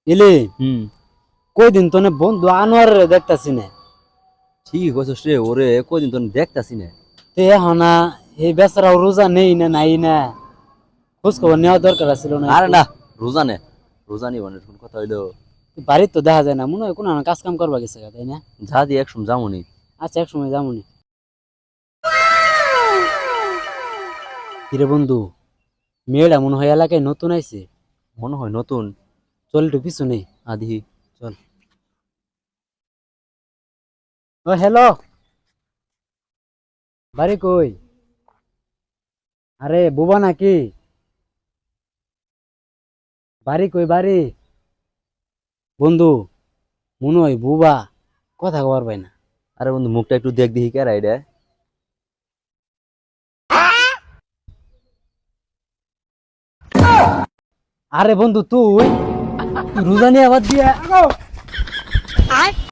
ইলি হুম। কয়দিন তো বন্ধু আনোয়ারের দেখতাছি না। ঠিকই কইছস রে, ওরে কয়দিন তো দেখতাছি না। তে এখন এই বেচারাও রোজা নেই না নাই না, খোঁজ খবর নেওয়া দরকার আছিল না আরে একটু। না, রোজা নে, রোজা নিব না, কোন কথা হইলো। বাড়ির তো দেখা যায় না, মনে হয় কোনো কাজ কাম করবা গেছে গা, তাই না? যা দিয়ে একসময় যামুনি। আচ্ছা এক সময় যামুনি। কিরে বন্ধু, মেয়েটা মনে হয় এলাকায় নতুন আইছে। মনে হয় নতুন। চল একটু পিছনে। আদি। চল। ও হ্যালো, বাড়ি কই? আরে বুবা নাকি? বাড়ি কই বাড়ি? বন্ধু, মনে হয় বুবা, কথা কবার পাই না। আরে বন্ধু, মুখটা একটু দেখ দেখি কে রাইডে। আরে বন্ধু তুই তুই রোজা নিয়ে আবার দিয়ে